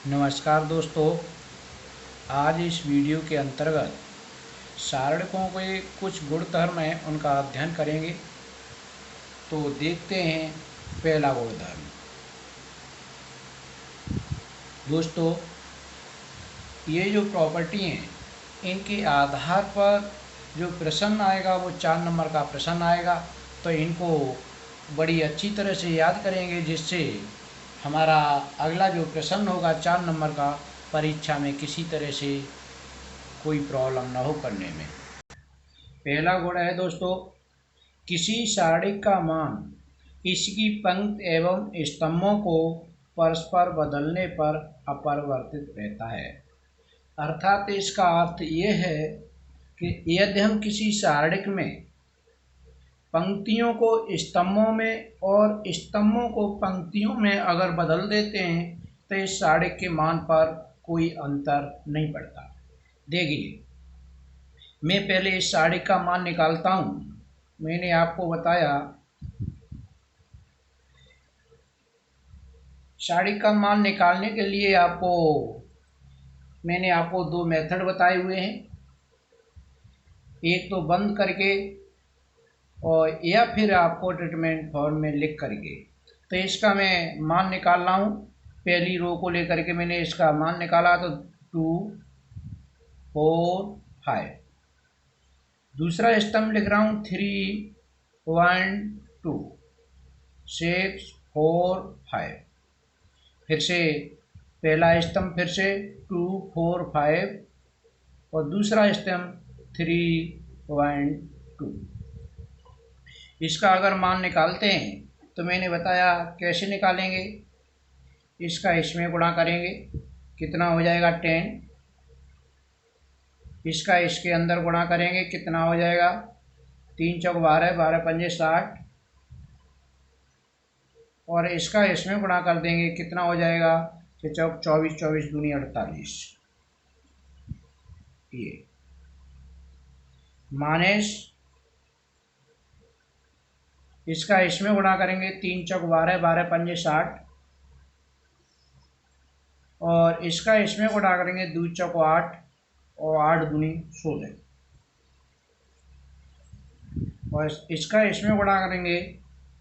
नमस्कार दोस्तों। आज इस वीडियो के अंतर्गत सारणिकों के कुछ गुणधर्म हैं, उनका अध्ययन करेंगे। तो देखते हैं पहला गुणधर्म। दोस्तों, ये जो प्रॉपर्टी हैं, इनके आधार पर जो प्रश्न आएगा वो 4 नंबर का प्रश्न आएगा। तो इनको बड़ी अच्छी तरह से याद करेंगे, जिससे हमारा अगला जो प्रश्न होगा 4 नंबर का, परीक्षा में किसी तरह से कोई प्रॉब्लम ना हो करने में। पहला गुण है दोस्तों, किसी सारणिक का मान इसकी पंक्ति एवं स्तंभों को परस्पर बदलने पर अपरिवर्तित रहता है। अर्थात इसका अर्थ ये है कि यदि हम किसी सारणिक में पंक्तियों को स्तंभों में और स्तंभों को पंक्तियों में अगर बदल देते हैं तो इस सारणिक के मान पर कोई अंतर नहीं पड़ता। देखिए, मैं पहले इस सारणिक का मान निकालता हूँ। मैंने आपको बताया सारणिक का मान निकालने के लिए मैंने आपको 2 मेथड बताए हुए हैं। एक तो बंद करके और या फिर आपको ट्रीटमेंट फॉर्म में लिख करके। तो इसका मैं मान निकाल रहा हूँ। पहली रो को लेकर के मैंने इसका मान निकाला तो 2, 4, 5। दूसरा स्तंभ लिख रहा हूँ 3, 1, 2, 6, 4, 5। फिर से पहला स्तंभ फिर से 2, 4, 5 और दूसरा स्तंभ 3, 1, 2। इसका अगर मान निकालते हैं तो मैंने बताया कैसे निकालेंगे। इसका इसमें गुणा करेंगे, कितना हो जाएगा 10। इसका इसके अंदर गुणा करेंगे, कितना हो जाएगा 3 चौक 12, 12 पंजे 60। और इसका इसमें गुणा कर देंगे, कितना हो जाएगा 6 चौक 24, 24 दूनी 48। ये माइनस इसका इसमें गुणा करेंगे, 3 चौक 12, 12 पंजे 60। और इसका इसमें गुणा करेंगे 2 चौक 8 और 8 दूनी 16। और इसका इसमें गुणा करेंगे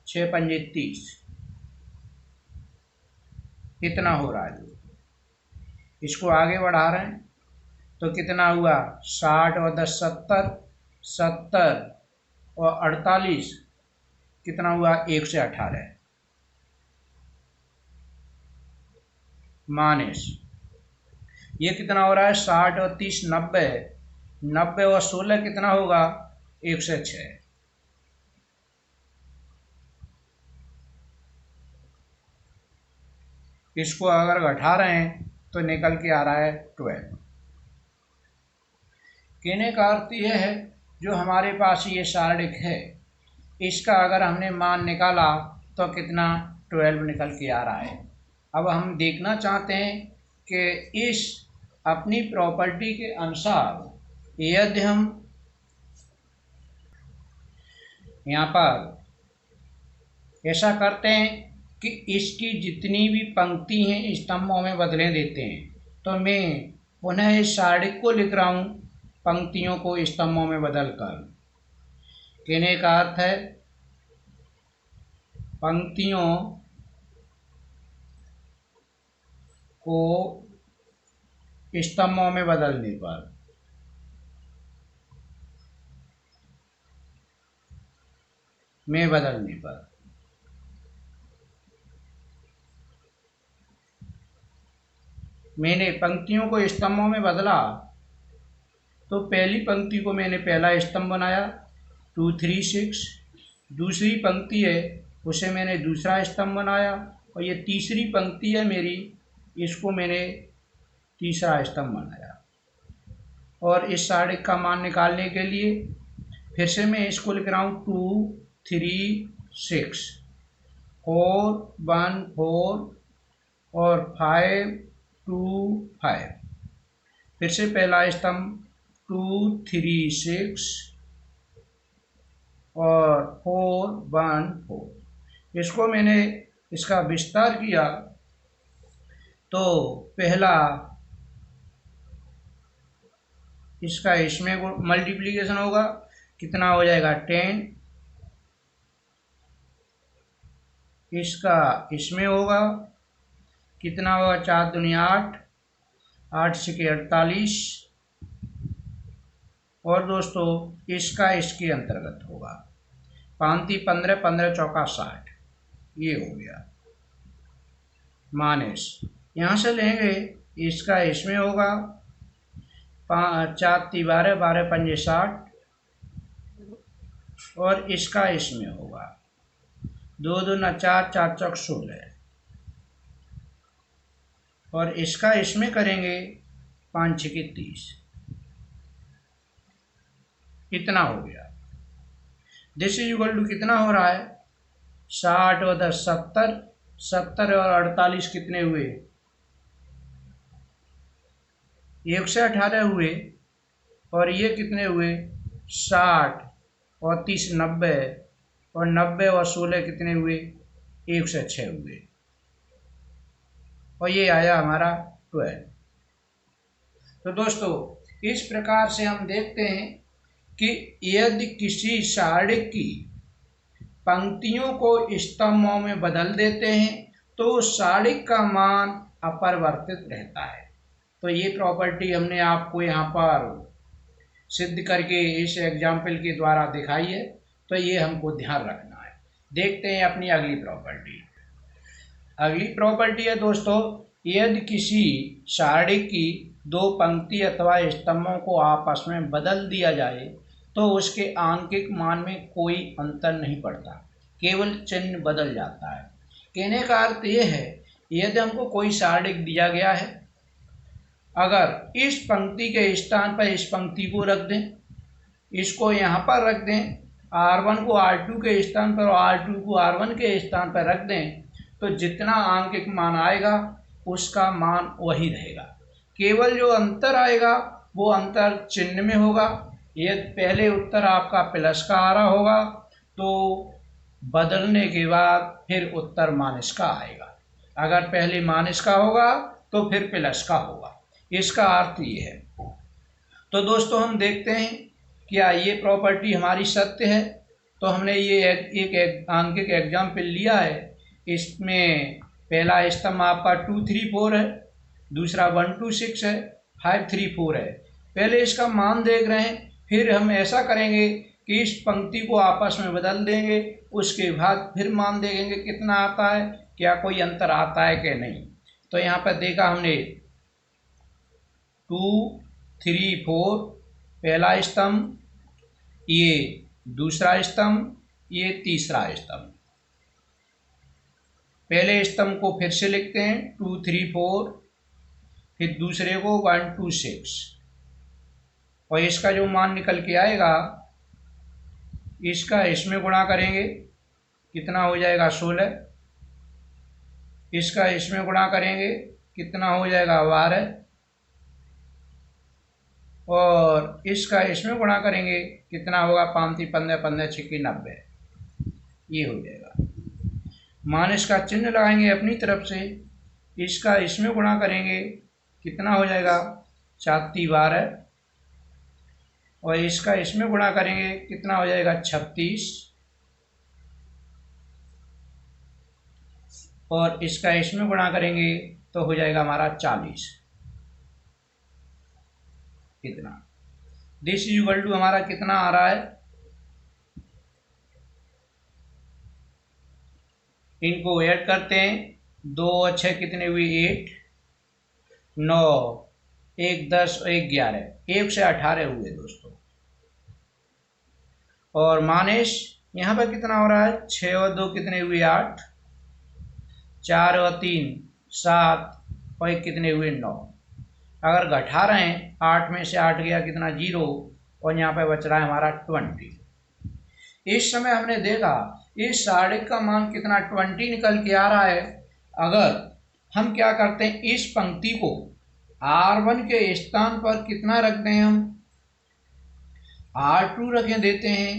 6 पंजे 30। कितना हो रहा है? इसको आगे बढ़ा रहे हैं तो कितना हुआ 60 और 10 70, 70 और 48 कितना हुआ 118। माइनस ये कितना हो रहा है 60 और 30 90, 90 और 16 कितना होगा 106। इसको अगर घटा रहे हैं तो निकल के आ रहा है 12। कहने का अर्थ यह है, जो हमारे पास ये सारणिक है, इसका अगर हमने मान निकाला तो कितना 12 निकल के आ रहा है। अब हम देखना चाहते हैं कि इस अपनी प्रॉपर्टी के अनुसार यदि हम यहाँ पर ऐसा करते हैं कि इसकी जितनी भी पंक्ति हैं स्तंभों में बदले देते हैं, तो मैं पुनः इस सारणिक को लिख रहा हूँ पंक्तियों को स्तंभों में बदलकर। कहने का अर्थ है पंक्तियों को स्तंभों में बदलने पर मैंने पंक्तियों को स्तंभों में बदला। तो पहली पंक्ति को मैंने पहला स्तंभ बनाया 2, 3, 6। दूसरी पंक्ति है उसे मैंने दूसरा स्तंभ बनाया। और ये तीसरी पंक्ति है मेरी, इसको मैंने तीसरा स्तंभ बनाया। और इस सारणिक का मान निकालने के लिए फिर से मैं इसको लिख रहा हूँ 2, 3, 6, 4, 1, 4 और 5, 2, 5। फिर से पहला स्तंभ 2, 3, 6 और 4, 1, 4। इसको मैंने इसका विस्तार किया तो पहला इसका इसमें मल्टीप्लीकेशन होगा, कितना हो जाएगा 10, इसका इसमें होगा, कितना होगा 4 दूनी 8, 8 छके 48, और दोस्तों इसका इसके अंतर्गत होगा 5 × 15, 15 चौका 60, ये हो गया माइनस। यहाँ से लेंगे इसका इसमें होगा 4 × 12, 12 × 5 60, और इसका इसमें होगा 2 दूना 4, 4 चौक 16, और इसका इसमें करेंगे 5 छके 30, इतना हो गया। दिस इज इक्वल टू कितना हो रहा है 60 और 10 70, 70 और 48 कितने हुए 118 हुए, और ये कितने हुए 60 और 30 90, और 90 और 16 कितने हुए 106 हुए, और ये आया हमारा 12। तो दोस्तों इस प्रकार से हम देखते हैं कि यदि किसी सारणी की पंक्तियों को स्तंभों में बदल देते हैं तो सारणी का मान अपरिवर्तित रहता है। तो ये प्रॉपर्टी हमने आपको यहाँ पर सिद्ध करके इस एग्जाम्पल के द्वारा दिखाई है, तो ये हमको ध्यान रखना है। देखते हैं अपनी अगली प्रॉपर्टी। अगली प्रॉपर्टी है दोस्तों, यदि किसी सारणी की 2 पंक्ति अथवा स्तंभों को आपस में बदल दिया जाए तो उसके आंकिक मान में कोई अंतर नहीं पड़ता, केवल चिन्ह बदल जाता है। कहने का अर्थ ये है, यदि हमको कोई सारणी दिया गया है, अगर इस पंक्ति के स्थान पर इस पंक्ति को रख दें, इसको यहाँ पर रख दें, R1 को R2 के स्थान पर और R2 को R1 के स्थान पर रख दें, तो जितना आंकिक मान आएगा उसका मान वही रहेगा। केवल जो अंतर आएगा वो अंतर चिन्ह में होगा। यदि पहले उत्तर आपका प्लस का आ रहा होगा तो बदलने के बाद फिर उत्तर माइनस का आएगा, अगर पहले माइनस का होगा तो फिर प्लस का होगा। इसका अर्थ ये है। तो दोस्तों हम देखते हैं क्या ये प्रॉपर्टी हमारी सत्य है। तो हमने ये एक आंकिक एग्जाम्पल लिया है। इसमें पहला स्तंभ आपका 2 3 4 है, दूसरा 1 2 6 है, 5 3 4 है। पहले इसका मान देख रहे हैं, फिर हम ऐसा करेंगे कि इस पंक्ति को आपस में बदल देंगे, उसके बाद फिर मान देखेंगे कितना आता है, क्या कोई अंतर आता है कि नहीं। तो यहाँ पर देखा हमने 2 3 4 पहला स्तंभ, ये दूसरा स्तंभ, ये तीसरा स्तंभ। पहले स्तंभ को फिर से लिखते हैं 2 3 4, फिर दूसरे को 1 2 6, और इसका जो मान निकल के आएगा इसका इसमें गुणा करेंगे, कितना हो जाएगा 16, इसका इसमें गुणा करेंगे, कितना हो जाएगा 12, और इसका इसमें गुणा करेंगे, कितना होगा 5 × 15, 15 × 6 90, ये हो जाएगा। माइनस का चिन्ह लगाएंगे अपनी तरफ से, इसका इसमें गुणा करेंगे, कितना हो जाएगा 4 × 12, और इसका इसमें गुणा करेंगे, कितना हो जाएगा 36, और इसका इसमें गुणा करेंगे तो हो जाएगा हमारा 40। कितना दिस इज इक्वल टू हमारा कितना आ रहा है, इनको ऐड करते हैं, 2 और 6 कितने हुए 8, 9 1 10 और 1 11, 1 से 18 हुए दोस्तों। और माइनस यहाँ पर कितना हो रहा है, 6 और 2 कितने हुए 8, 4 और 3 7, और 1 कितने हुए 9। अगर घटा रहे हैं, 8 में से 8 गया कितना 0, और यहाँ पे बच रहा है हमारा 20। इस समय हमने देखा इस सारणी का मान कितना 20 निकल के आ रहा है। अगर हम क्या करते हैं, इस पंक्ति को R1 के स्थान पर कितना रख दें, हम R2 रखें देते हैं,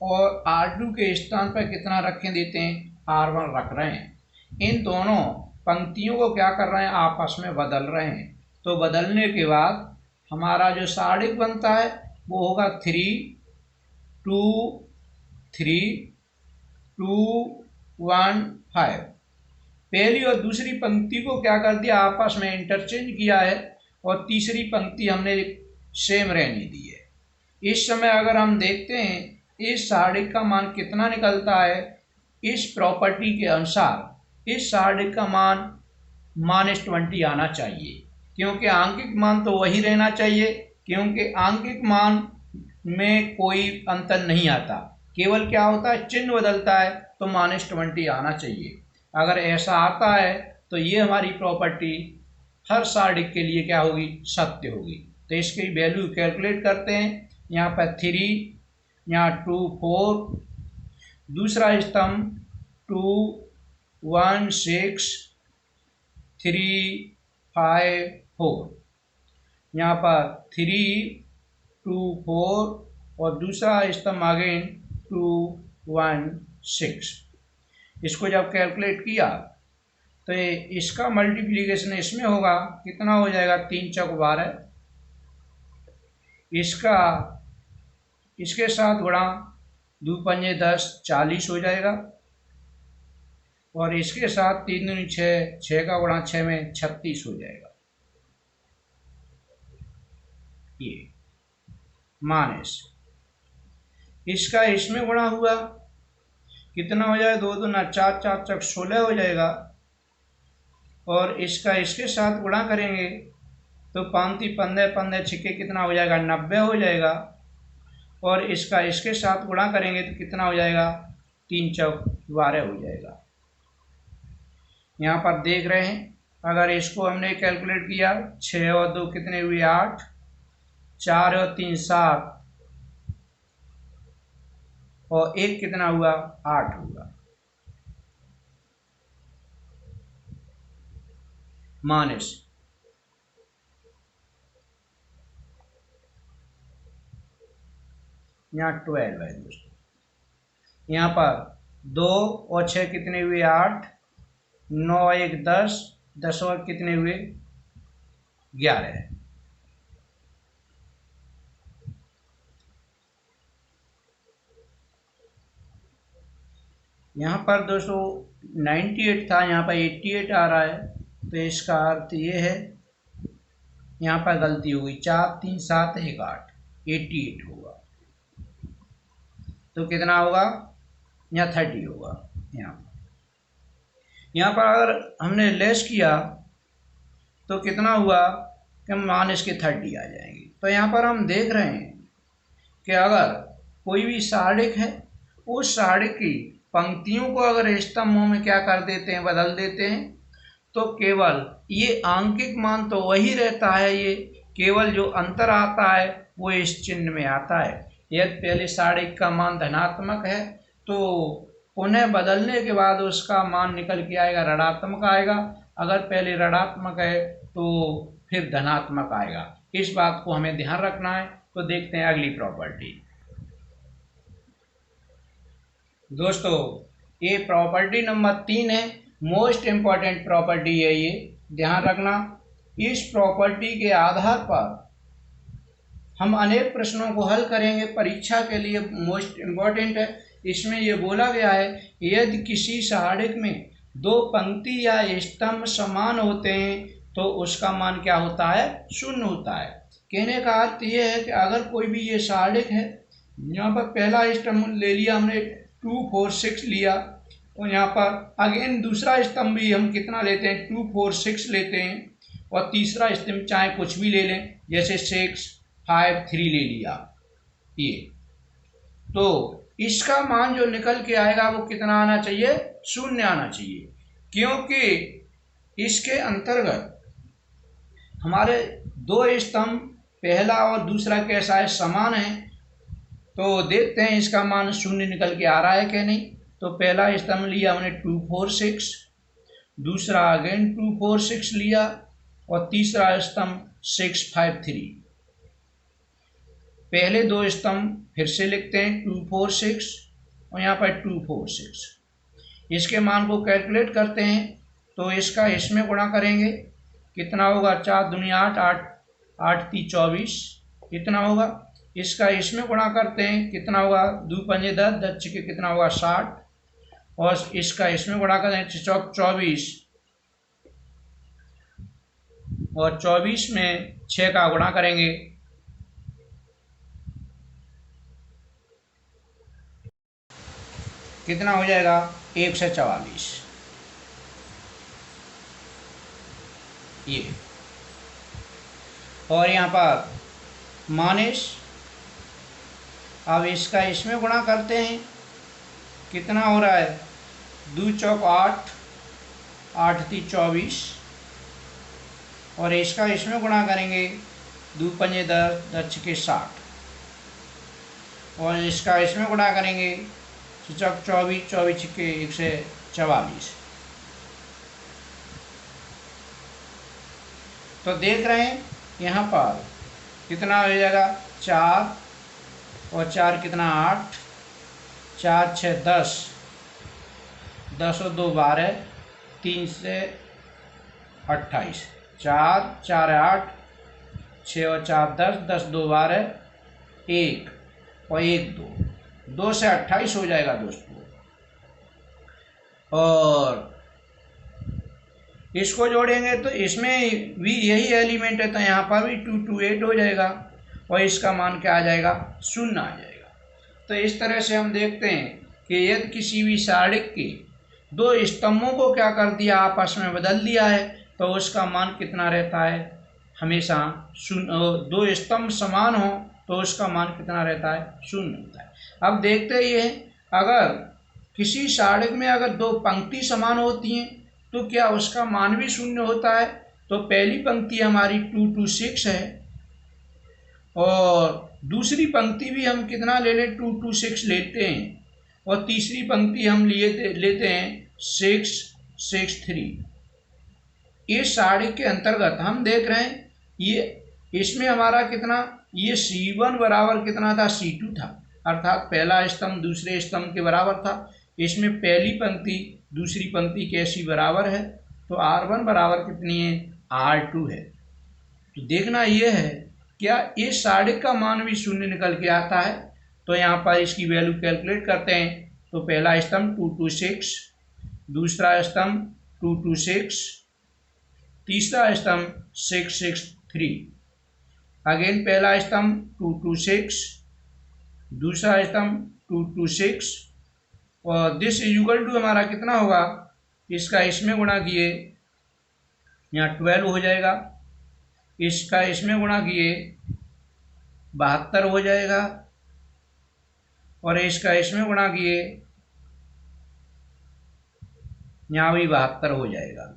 और R2 के स्थान पर कितना रखें देते हैं, R1 रख रहे हैं। इन दोनों पंक्तियों को क्या कर रहे हैं, आपस में बदल रहे हैं। तो बदलने के बाद हमारा जो सारणिक बनता है वो होगा 3 2 3 2 1 5। पहली और दूसरी पंक्ति को क्या कर दिया, आपस में इंटरचेंज किया है और तीसरी पंक्ति हमने सेम रहने दी है। इस समय अगर हम देखते हैं इस सारणिक का मान कितना निकलता है, इस प्रॉपर्टी के अनुसार इस सारणिक का मान -20 आना चाहिए, क्योंकि आंकिक मान तो वही रहना चाहिए, क्योंकि आंकिक मान में कोई अंतर नहीं आता, केवल क्या होता है चिन्ह बदलता है, तो -20 आना चाहिए। अगर ऐसा आता है तो ये हमारी प्रॉपर्टी हर सारणिक के लिए क्या होगी, सत्य होगी। तो इसकी वैल्यू कैलकुलेट करते हैं। यहाँ पर 3, यहाँ 2 4, दूसरा स्तंभ 2 1 6 3 5 4, यहाँ पर 3 2 4 और दूसरा स्तंभ अगेन 2 1 6। इसको जब कैलकुलेट किया तो इसका मल्टीप्लिकेशन इसमें होगा, कितना हो जाएगा, 3 चौक 12, इसका इसके साथ गुणा 2 पंजे 10 40 हो जाएगा, और इसके साथ 3 दूनी 6, 6 का गुणा 6 में 36 हो जाएगा। ये माइनस इसका इसमें गुणा हुआ, कितना हो जाएगा, 2 दूना 4, 4 चौक 16 हो जाएगा, और इसका इसके साथ गुणा करेंगे तो 5 3 15 15 छिक्के कितना हो जाएगा, 90 हो जाएगा, और इसका इसके साथ गुणा करेंगे तो कितना हो जाएगा, 3 चौक 12 हो जाएगा। यहाँ पर देख रहे हैं, अगर इसको हमने कैलकुलेट किया, 6 और 2 कितने हुए, 8, 4 और 3 7, और 1 कितना हुआ, 8 हुआ। माइनस यहाँ 12 है दोस्तों, यहाँ पर 2 और 6 कितने हुए, 8, 9 1 10, 10 और कितने हुए, 11। यहाँ पर दोस्तों 98 था, यहाँ पर 88 आ रहा है, तो इसका अर्थ ये है, यहाँ पर गलती हुई, 4 3 7 1 8, 88 होगा। तो कितना होगा, यहाँ 30 होगा। यहाँ पर अगर हमने लेस किया तो कितना हुआ कि -30 आ जाएंगे। तो यहाँ पर हम देख रहे हैं कि अगर कोई भी सारणिक है, उस सारणिक की पंक्तियों को अगर स्तंभों में क्या कर देते हैं, बदल देते हैं, तो केवल ये आंकिक मान तो वही रहता है, ये केवल जो अंतर आता है वो इस चिन्ह में आता है। यदि पहले सारणिक का मान धनात्मक है तो उन्हें बदलने के बाद उसका मान निकल के आएगा, ऋणात्मक आएगा। अगर पहले ऋणात्मक है तो फिर धनात्मक आएगा। इस बात को हमें ध्यान रखना है। तो देखते हैं अगली प्रॉपर्टी। दोस्तों ये प्रॉपर्टी नंबर 3 है, मोस्ट इम्पॉर्टेंट प्रॉपर्टी है, ये ध्यान रखना। इस प्रॉपर्टी के आधार पर हम अनेक प्रश्नों को हल करेंगे, परीक्षा के लिए मोस्ट इम्पॉर्टेंट है। इसमें ये बोला गया है, यदि किसी सारणिक में 2 पंक्ति या स्तंभ समान होते हैं तो उसका मान क्या होता है, 0 होता है। कहने का अर्थ ये है कि अगर कोई भी ये सारणिक है, यहाँ पर पहला स्तंभ ले लिया हमने 2 4 6 लिया, और यहाँ पर अगेन दूसरा स्तंभ भी हम कितना लेते हैं, 2 4 6 लेते हैं, और तीसरा स्तंभ चाहे कुछ भी ले लें, जैसे 6 5 3 ले लिया। ये तो इसका मान जो निकल के आएगा वो कितना आना चाहिए, 0 आना चाहिए, क्योंकि इसके अंतर्गत हमारे 2 स्तंभ पहला और दूसरा कैसा है, समान है। तो देखते हैं इसका मान 0 निकल के आ रहा है कि नहीं। तो पहला स्तंभ लिया हमने 2 4 6, दूसरा अगेन 2 4 6 लिया, और तीसरा स्तंभ 6 5 3। पहले 2 स्तंभ फिर से लिखते हैं 2 4 6, और यहाँ पर 2 4 6। इसके मान को कैलकुलेट करते हैं तो इसका इसमें गुणा करेंगे, कितना होगा, 4 दूनी 8, 8 8 × 24 कितना होगा। इसका इसमें गुणा करते हैं, कितना होगा, 2 × 5 = 10, 10 × 6 कितना होगा, 60। और इसका इसमें गुणा करें 24 और 24 में 6 का गुणा करेंगे, कितना हो जाएगा, 144। ये और यहाँ पर माइनस, अब इसका इसमें गुणा करते हैं, कितना हो रहा है, 2 चौक 8, 8 × 3 = 24 और इसका इसमें गुणा करेंगे, 2 × 5 = 10, 10 × 6 = 60 और इसका इसमें गुणा करेंगे, 6 चौक 24, 24 × 6 = 144। तो देख रहे हैं यहाँ पर कितना हो जाएगा, 4 और 4 कितना, 8, 4 × 6 = 10, 10 और 2 = 12, 3 से 28, 4 4 8, 6 और 4 10, 10 2 12, 1 और 1 2, 2 से 28 हो जाएगा दोस्तों। और इसको जोड़ेंगे तो इसमें भी यही एलिमेंट है, तो यहाँ पर भी 2 2 8 हो जाएगा और इसका मान क्या आ जाएगा, 0 आ जाएगा। तो इस तरह से हम देखते हैं कि यदि किसी भी सारणिक के दो स्तंभों को क्या कर दिया, आपस में बदल दिया है, तो उसका मान कितना रहता है, हमेशा 0। दो स्तंभ समान हो तो उसका मान कितना रहता है, 0 होता है। अब देखते ये अगर किसी सारणिक में अगर दो पंक्ति समान होती हैं तो क्या उसका मान भी 0 होता है। तो पहली पंक्ति हमारी 2 2 6 है और दूसरी पंक्ति भी हम कितना ले लें, 2 2 6 लेते हैं और तीसरी पंक्ति हम लेते हैं 6 6 3। ये सारणिक के अंतर्गत हम देख रहे हैं, ये इसमें हमारा कितना, ये C1 बराबर कितना था, C2 था, अर्थात पहला स्तंभ दूसरे स्तंभ के बराबर था। इसमें पहली पंक्ति दूसरी पंक्ति कैसी बराबर है, तो R1 बराबर कितनी है, R2 है। तो देखना ये है क्या इस सारणिक का मान भी 0 निकल के आता है। तो यहाँ पर इसकी वैल्यू कैलकुलेट करते हैं। तो पहला स्तंभ 2 2 6, दूसरा स्तंभ 2 2 6, तीसरा स्तंभ 6 6 3। अगेन पहला स्तंभ 2 2 6, दूसरा स्तंभ 2 2 6 और दिस इज इक्वल टू हमारा कितना होगा, इसका इसमें गुणा किए यहाँ 12 हो जाएगा, इसका इसमें गुणा किए 72 हो जाएगा और इसका इसमें गुणा किए यहाँ भी 72 हो जाएगा।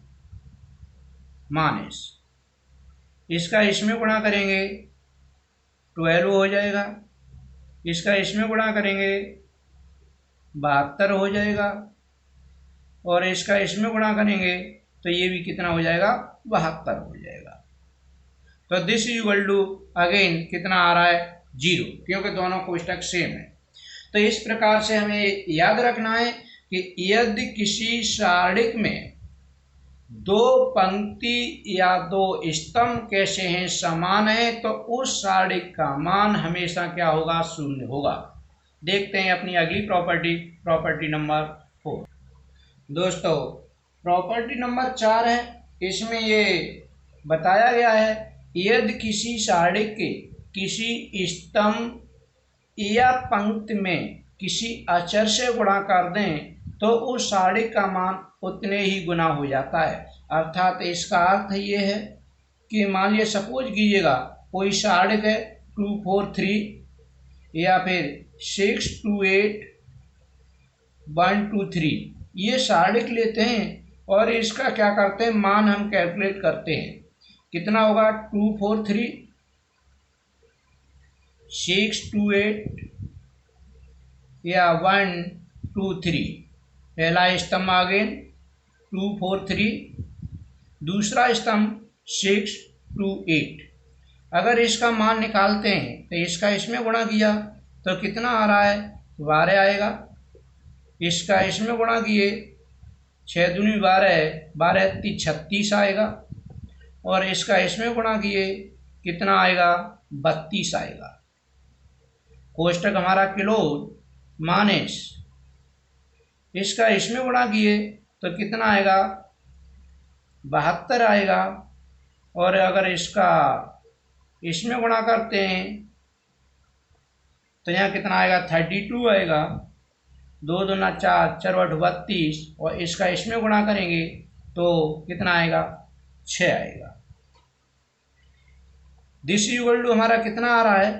माइनस इसका इसमें गुणा करेंगे 12 हो जाएगा, इसका इसमें गुणा करेंगे 72 हो जाएगा और इसका इसमें गुणा करेंगे तो ये भी कितना हो जाएगा, 72 हो जाएगा। तो this is equal to again कितना आ रहा है, 0, क्योंकि दोनों कोष्ठक सेम है। तो इस प्रकार से हमें याद रखना है कि यदि किसी सारणिक में दो पंक्ति या दो स्तंभ कैसे हैं, समान है, तो उस सारणिक का मान हमेशा क्या होगा, 0 होगा। देखते हैं अपनी अगली प्रॉपर्टी नंबर 4। दोस्तों प्रॉपर्टी नंबर 4 है, इसमें ये बताया गया है यदि किसी सारणिक के किसी स्तंभ या पंक्ति में किसी अचर से गुणा कर दें तो उस सारणिक का मान उतने ही गुना हो जाता है। अर्थात इसका अर्थ ये है कि मान लिया सपोज कीजिएगा कोई सारणिक है 2 4 3 या फिर 6 2 8 1 2 3, ये सारणिक लेते हैं और इसका क्या करते हैं, मान हम कैलकुलेट करते हैं। कितना होगा, 2 4 3, 6 2 8 या 1 2 3। पहला स्तंभ आगे 2 4 3, दूसरा स्तंभ 6 2 8। अगर इसका मान निकालते हैं तो इसका इसमें गुणा किया तो कितना आ रहा है, 12 आएगा। इसका इसमें गुणा किए 6 दूनी 12, 12 × 36 आएगा। और इसका इसमें गुणा किए कितना आएगा, 32 आएगा। कोष्टक हमारा क्लोज माइनस इसका इसमें गुणा किए तो कितना आएगा, 72 आएगा। और अगर इसका इसमें गुणा करते हैं तो यहाँ कितना आएगा, 32 आएगा। 2 दूना 4, 4 8 32। और इसका इसमें गुणा करेंगे तो कितना आएगा, 6 आएगा। दिस इक्वल टू हमारा कितना आ रहा है,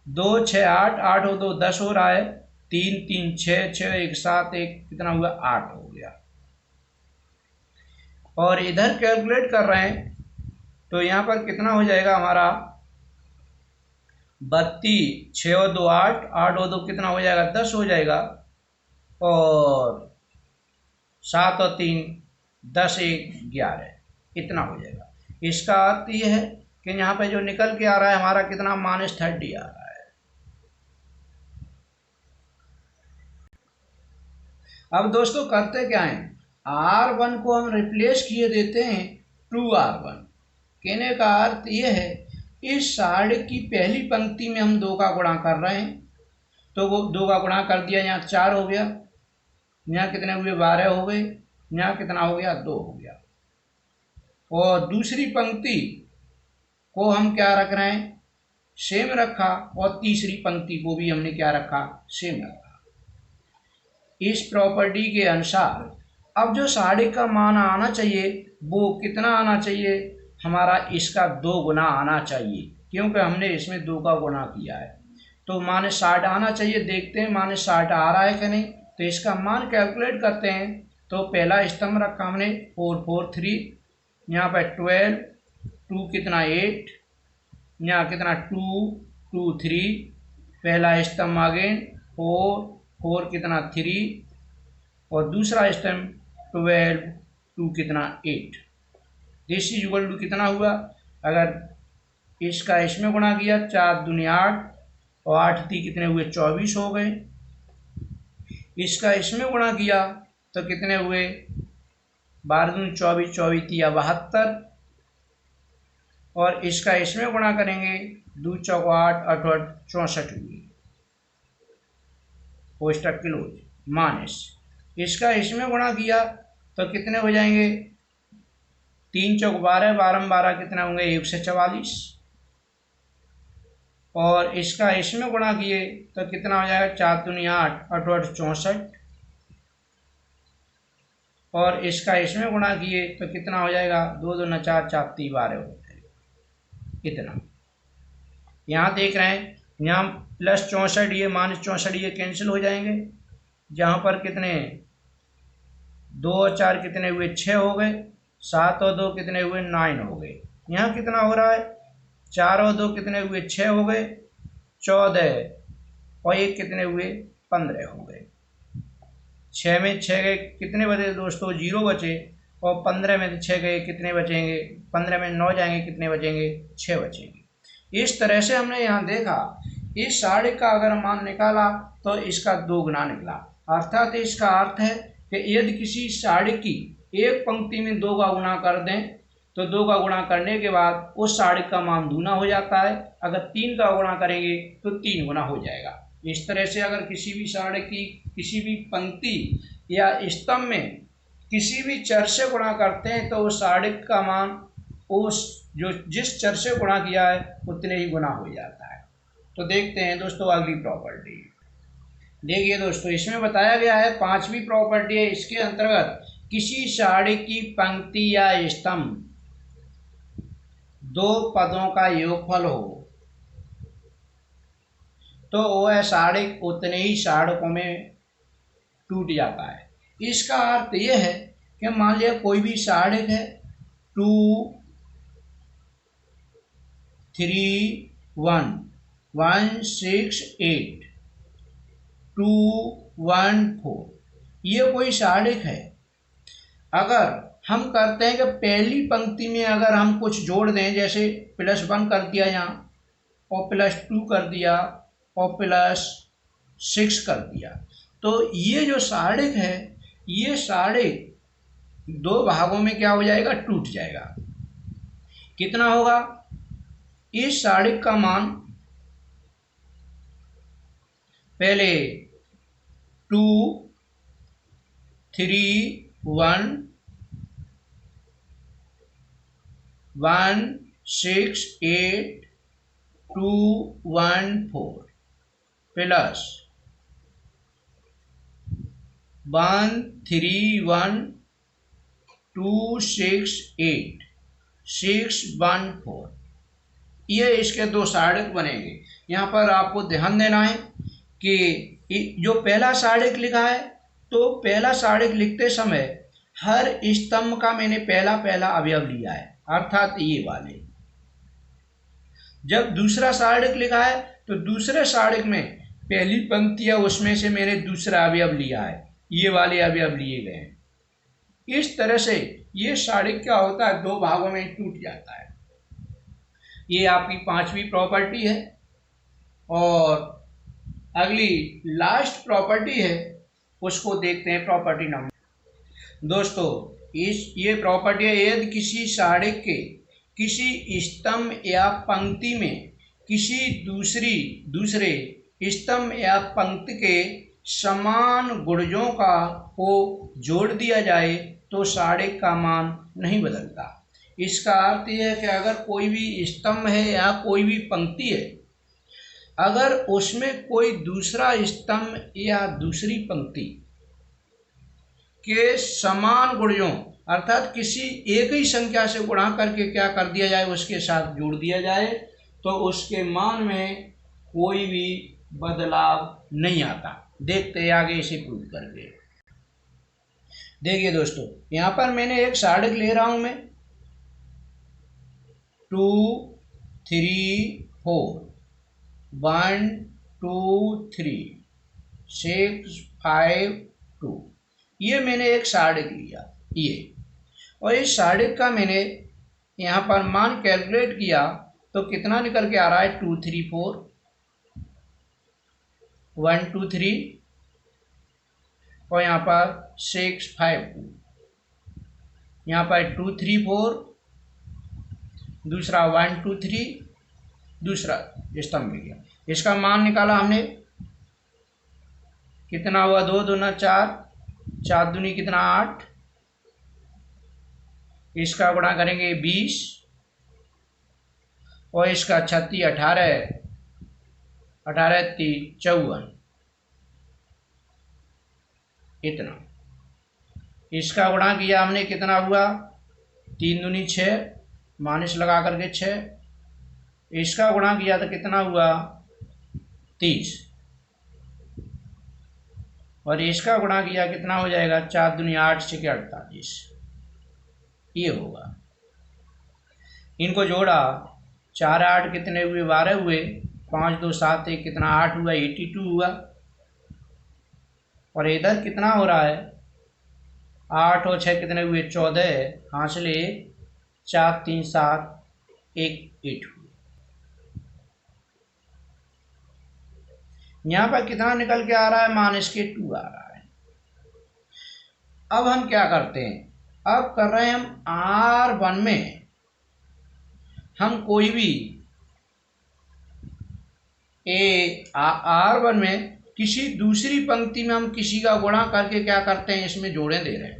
2 6 8, 8 और 2 10 हो रहा है। 3 3 6, 6 1 7, 1 कितना हुआ, 8 हो गया। और इधर कैलकुलेट कर रहे हैं तो यहाँ पर कितना हो जाएगा हमारा, 32, 6 और 2 8, 8 और 2 कितना हो जाएगा, 10 हो जाएगा। और 7 और 3 10, 1 11, इतना हो जाएगा। इसका अर्थ ये है कि यहाँ पे जो निकल के आ रहा है हमारा कितना, -30 आ रहा है। अब दोस्तों करते क्या है, R1 को हम रिप्लेस किए देते हैं 2R1। कहने का अर्थ ये है, इस साढ़े की पहली पंक्ति में हम 2 का गुणा कर रहे हैं, तो वो 2 का गुणा कर दिया, यहाँ 4 हो गया, यहाँ कितने हुए, 12 हो गए, यहाँ कितना हो गया, 2 हो गया। और दूसरी पंक्ति को हम क्या रख रहे हैं, सेम रखा। और तीसरी पंक्ति को भी हमने क्या रखा, सेम रखा। इस प्रॉपर्टी के अनुसार अब जो साढ़े का मान आना चाहिए वो कितना आना चाहिए, हमारा इसका 2 गुना आना चाहिए, क्योंकि हमने इसमें 2 का गुना किया है। तो -60 आना चाहिए। देखते हैं -60 आ रहा है कि नहीं। तो इसका मान कैलकुलेट करते हैं। तो पहला स्तंभ रखा हमने 4 4 3, यहाँ पर 12, 2 कितना 8, यहाँ कितना 2 2 3, पहला स्तंभ अगेन 4 4 कितना 3, और दूसरा स्तंभ 12 2 कितना 8। दिस इज इक्वल टू कितना हुआ, अगर इसका इसमें गुणा किया 4 दूनी 8 और 8 3 कितने हुए, 24 हो गए। इसका इसमें गुणा किया तो कितने हुए, 12 दूनी 24, 24 3 72। और इसका इसमें गुणा करेंगे 2 चौक 8, 8 8 64 हुई। कोष्टक क्लोज माइनस इसका इसमें गुणा किया तो कितने हो जाएंगे, 3 चौक 12, 12 12 कितना होंगे, 144। और इसका इसमें गुणा किए तो कितना हो जाएगा, 4 दूनी 8, 8 8 64। और इसका इसमें गुणा किए तो कितना हो जाएगा, 2 दूना 4, 4 3 12 हो जाएगा। इतना यहाँ देख रहे हैं, यहाँ +64 ये -64 ये कैंसिल हो जाएंगे। जहाँ पर कितने 2 और 4 कितने हुए, 6 हो गए। 7 और 2 कितने हुए, 9 हो गए। यहाँ कितना हो रहा है, 4 और 2 कितने हुए, 6 हो गए। 14 और 1 कितने हुए, 15 हो गए। 6 में 6 गए, कितने बचे दोस्तों, 0 बचे। और 15 में 6 गए, कितने बचेंगे, 15 में 9 जाएंगे, कितने बचेंगे, 6 बचेंगे। इस तरह से हमने यहाँ देखा, इस साढ़े का अगर मान निकाला तो इसका 2 गुना निकला। अर्थात इसका अर्थ है कि यदि किसी साढ़े की एक पंक्ति में 2 का गुणा कर दें तो 2 का गुणा करने के बाद उस साढ़े का मान दूना हो जाता है। अगर 3 का गुणा करेंगे तो 3 गुना हो जाएगा। इस तरह से अगर किसी भी साढ़े की किसी भी पंक्ति या स्तंभ में किसी भी चर से गुणा करते हैं तो उस साढ़े का मान उस जो जिस चर से गुणा किया है उतने ही गुना हो जाता है। तो देखते हैं दोस्तों अगली प्रॉपर्टी। देखिए दोस्तों, इसमें बताया गया है 5वीं प्रॉपर्टी है। इसके अंतर्गत किसी सारणी की पंक्ति या स्तंभ 2 पदों का योगफल हो तो वह सारणी उतने ही सारणिकों में टूट जाता है। इसका अर्थ यह है कि मान लिया कोई भी सारणिक है 2 3 1 1 6 8 2 1 4, ये कोई सारणिक है। अगर हम करते हैं कि पहली पंक्ति में अगर हम कुछ जोड़ दें, जैसे +1 कर दिया यहाँ और +2 कर दिया और +6 कर दिया, तो ये जो सारणिक है ये सारणिक दो भागों में क्या हो जाएगा, टूट जाएगा। कितना होगा, इस साड़िक का मान पहले 2 3 1 1 6 8 2 1 4 प्लस 1 3 1 2 6 8 6 1 4। ये इसके दो साड़िक बनेंगे। यहाँ पर आपको ध्यान देना है कि जो पहला साड़िक लिखा है, तो पहला साड़िक लिखते समय हर स्तंभ का मैंने पहला पहला अवयव लिया है, अर्थात ये वाले। जब दूसरा साड़िक लिखा है तो दूसरे साड़िक में पहली पंक्ति है, उसमें से मैंने दूसरा अवयव लिया है, ये वाले अवयव लिए गए हैं। इस तरह से ये साड़िक क्या होता है, दो भागों में टूट जाता है। ये आपकी पांचवी प्रॉपर्टी है। और अगली लास्ट प्रॉपर्टी है, उसको देखते हैं, प्रॉपर्टी नंबर। दोस्तों ये प्रॉपर्टी है, यदि किसी साड़िक के किसी स्तंभ या पंक्ति में किसी दूसरे स्तंभ या पंक्ति के समान गुणजों को जोड़ दिया जाए तो साड़िक का मान नहीं बदलता। इसका अर्थ यह है कि अगर कोई भी स्तंभ है या कोई भी पंक्ति है, अगर उसमें कोई दूसरा स्तंभ या दूसरी पंक्ति के समान गुणजों, अर्थात किसी एक ही संख्या से गुणा करके क्या कर दिया जाए, उसके साथ जोड़ दिया जाए, तो उसके मान में कोई भी बदलाव नहीं आता। देखते हैं आगे इसे प्रूव करके। देखिए दोस्तों, यहाँ पर मैंने एक साड़िक ले रहा हूं मैं, 2 3 4 1 2 3 6 5 2, ये मैंने एक साड़िक लिया ये। और इस साड़िक का मैंने यहाँ पर मान कैलकुलेट किया तो कितना निकल के आ रहा है, 2 3 4 1 2 3 और यहाँ पर 6 5 2, यहाँ पर 2 3 4, दूसरा 1 2 3, दूसरा स्तंभ मिल गया। इसका मान निकाला हमने, कितना हुआ, 2 दूना 4, 4 दूनी कितना 8, इसका गुणा करेंगे 20 और इसका 36 18 18 3 54, इतना। इसका गुणा किया हमने, कितना हुआ, 3 दूनी 6, माइनस लगा करके 6। इसका गुणा किया तो कितना हुआ, 30, और इसका गुणा किया कितना हो जाएगा, 4 दूनी 8 6 48, ये होगा। इनको जोड़ा, 4 8 कितने हुए, 12 हुए, 5 2 7 1 कितना 8 हुआ, 82 हुआ। और इधर कितना हो रहा है, 8 और 6 कितने हुए, 14, हासिल 4 3 7 1 8 हुए। यहाँ पर कितना निकल के आ रहा है, -2 आ रहा है। अब हम क्या करते हैं, अब कर रहे हैं हम R1 में हम कोई भी R1 में किसी दूसरी पंक्ति में हम किसी का गुणा करके क्या करते हैं, इसमें जोड़े दे रहे हैं।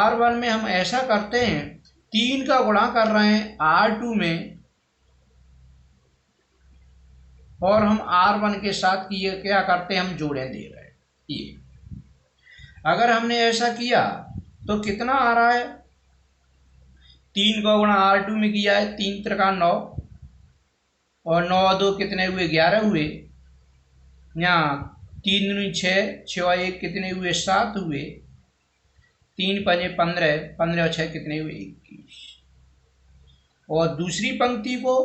R1 में हम ऐसा करते हैं, 3 का गुणा कर रहे हैं R2 में, और हम R1 के साथ क्या करते हैं, हम जोड़े दे रहे हैं। ये अगर हमने ऐसा किया तो कितना आ रहा है, 3 का गुणा R2 में किया है, 3 त्रिका 9 और 9 2 कितने हुए, 11 हुए। यहाँ 3 दूनी 6, 6 और 1 कितने हुए, 7 हुए। 3 पंजे 15, 15 और 6 कितने हुए, 21। और दूसरी पंक्ति को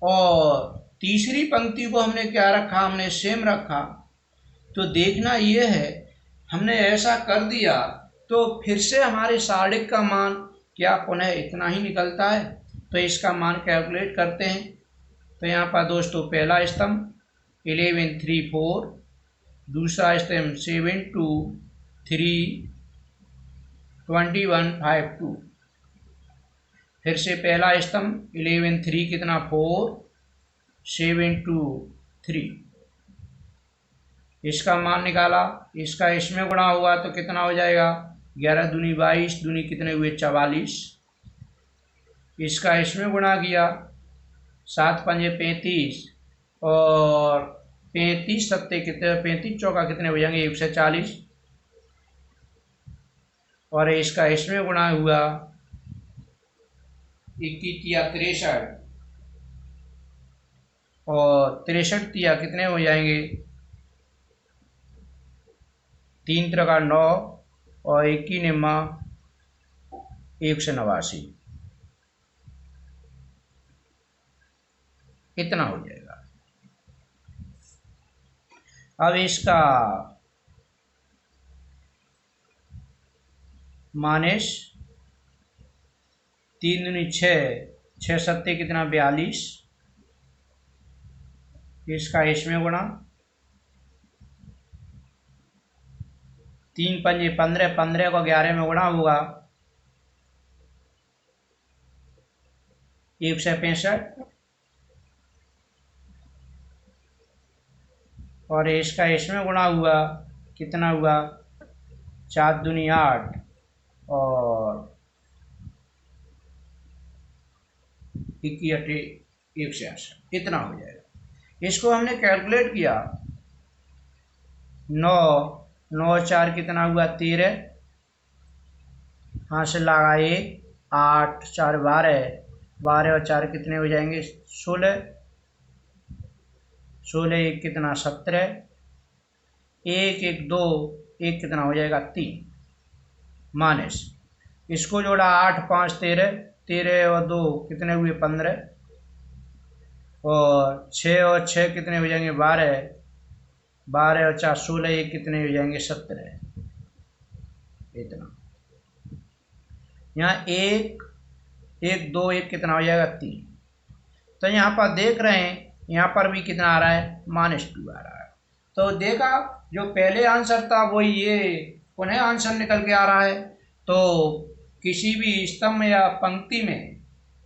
और तीसरी पंक्ति को हमने क्या रखा, हमने सेम रखा। तो देखना यह है, हमने ऐसा कर दिया तो फिर से हमारे साड़िक का मान क्या पुनः इतना ही निकलता है। तो इसका मान कैलकुलेट करते हैं। तो यहाँ पर दोस्तों पहला स्तंभ 11 3 4, दूसरा स्तंभ 7 2 3, 2152। फिर से पहला स्तंभ 11 3 कितना 4 7 2 3। इसका मान निकाला, इसका इसमें गुणा हुआ तो कितना हो जाएगा 11 दूनी 22 दूनी कितने हुए 44। इसका इसमें गुणा किया 7 पंजे 35 और 35 सत्ते कितने 35 चौका कितने हो जाएंगे 140। और इसका इसमें गुणा हुआ 21 तिया 63 और 63 तिया कितने हो जाएंगे 3 3 9 और 21 निम्मा 189, इतना हो जाएगा। अब इसका माइनस 3 दूनी 6 सत्ते कितना 42। इसका इसमें गुणा 3 पंजे 15 15 को 11 में गुणा हुआ 165। और इसका इसमें गुणा हुआ कितना हुआ 4 दूनी 8 और 21 166, इतना हो जाएगा। इसको हमने कैलकुलेट किया 9 9 4 कितना हुआ 13, हाथ से लगा 1 8 4 12 12 और 4 कितने हो जाएंगे 16 16 1 कितना 17 1 1 2 1 कितना हो जाएगा 3 माइनस इसको जोड़ा 8 5 13 13 और 2 कितने हुए 15 और 6 और 6 कितने हो जाएंगे 12 12 और 4 16 1 कितने हो जाएंगे 17, इतना। यहाँ 1 1 2 1 कितना हो जाएगा 3। तो यहाँ पर देख रहे हैं यहाँ पर भी कितना आ रहा है -2 आ रहा है। तो देखा जो पहले आंसर था वही ये पुनः आंसर निकल के आ रहा है। तो किसी भी स्तंभ या पंक्ति में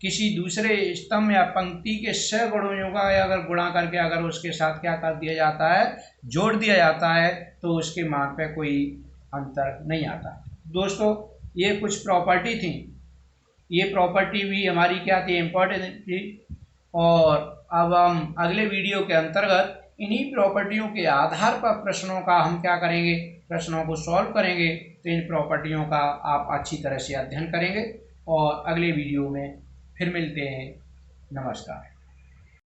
किसी दूसरे स्तंभ या पंक्ति के सगुणों का अगर गुणा करके अगर उसके साथ क्या कर दिया जाता है जोड़ दिया जाता है तो उसके मान पे कोई अंतर नहीं आता। दोस्तों ये कुछ प्रॉपर्टी थी, ये प्रॉपर्टी भी हमारी क्या थी इम्पोर्टेंट थी। और अब हम अगले वीडियो के अंतर्गत इन्हीं प्रॉपर्टियों के आधार पर प्रश्नों का हम क्या करेंगे प्रश्नों को सॉल्व करेंगे। तो इन प्रॉपर्टियों का आप अच्छी तरह से अध्ययन करेंगे और अगले वीडियो में फिर मिलते हैं। नमस्कार।